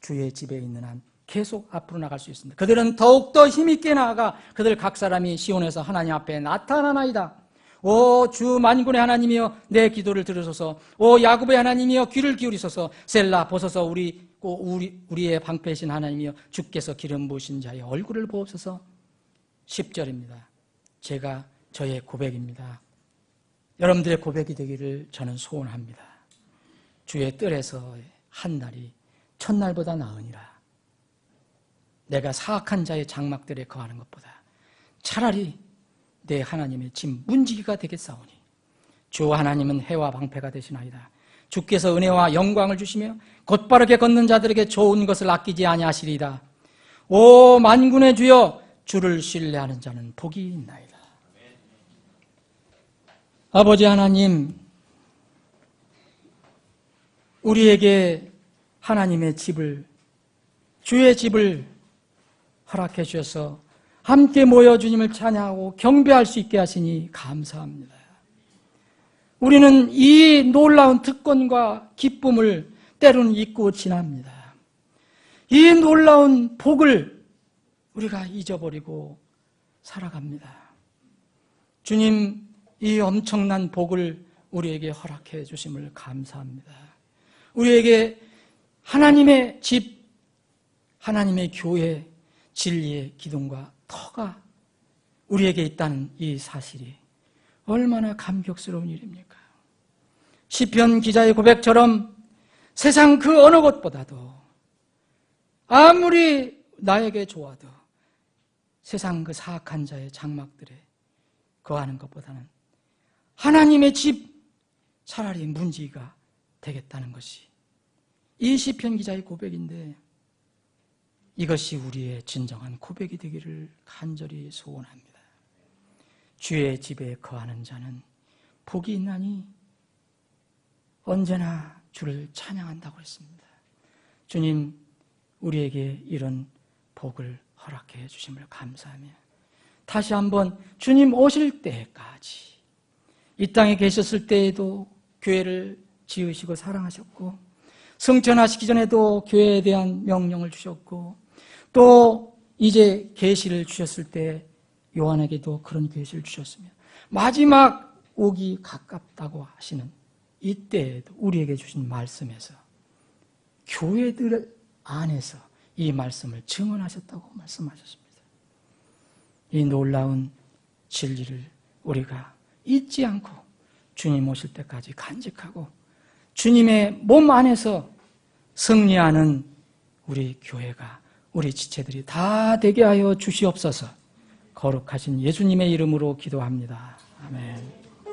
주의 집에 있는 한 계속 앞으로 나갈 수 있습니다. 그들은 더욱더 힘있게 나아가 그들 각 사람이 시온에서 하나님 앞에 나타나나이다. 오 주 만군의 하나님이여 내 기도를 들으소서. 오 야곱의 하나님이여 귀를 기울이소서. 셀라 보소서 우리의 방패신 하나님이여 주께서 기름 부으신 자의 얼굴을 보옵소서. 10절입니다. 제가 저의 고백입니다. 여러분들의 고백이 되기를 저는 소원합니다. 주의 뜰에서의 한 날이 첫날보다 나으니라. 내가 사악한 자의 장막들에 거하는 것보다 차라리 내 하나님의 집 문지기가 되겠사오니 주 하나님은 해와 방패가 되시나이다. 주께서 은혜와 영광을 주시며 곧바르게 걷는 자들에게 좋은 것을 아끼지 아니하시리이다. 오 만군의 주여 주를 신뢰하는 자는 복이 있나이다. 아버지 하나님, 우리에게 하나님의 집을, 주의 집을 허락해 주셔서 함께 모여 주님을 찬양하고 경배할 수 있게 하시니 감사합니다. 우리는 이 놀라운 특권과 기쁨을 때로는 잊고 지납니다. 이 놀라운 복을 우리가 잊어버리고 살아갑니다. 주님, 이 엄청난 복을 우리에게 허락해 주심을 감사합니다. 우리에게 하나님의 집, 하나님의 교회, 진리의 기둥과 터가 우리에게 있다는 이 사실이 얼마나 감격스러운 일입니까? 시편 기자의 고백처럼 세상 그 어느 것보다도 아무리 나에게 좋아도 세상 그 사악한 자의 장막들에 거하는 것보다는 하나님의 집 차라리 문지기가 되겠다는 것이 이 시편 기자의 고백인데 이것이 우리의 진정한 고백이 되기를 간절히 소원합니다. 주의 집에 거하는 자는 복이 있나니 언제나 주를 찬양한다고 했습니다. 주님, 우리에게 이런 복을 허락해 주심을 감사하며 다시 한번 주님 오실 때까지 이 땅에 계셨을 때에도 교회를 지으시고 사랑하셨고 성천하시기 전에도 교회에 대한 명령을 주셨고 또 이제 계시를 주셨을 때 요한에게도 그런 계시를 주셨으며 마지막 오기 가깝다고 하시는 이때에도 우리에게 주신 말씀에서 교회들 안에서 이 말씀을 증언하셨다고 말씀하셨습니다. 이 놀라운 진리를 우리가 잊지 않고 주님 오실 때까지 간직하고 주님의 몸 안에서 승리하는 우리 교회가 우리 지체들이 다 되게 하여 주시옵소서. 거룩하신 예수님의 이름으로 기도합니다. 아멘.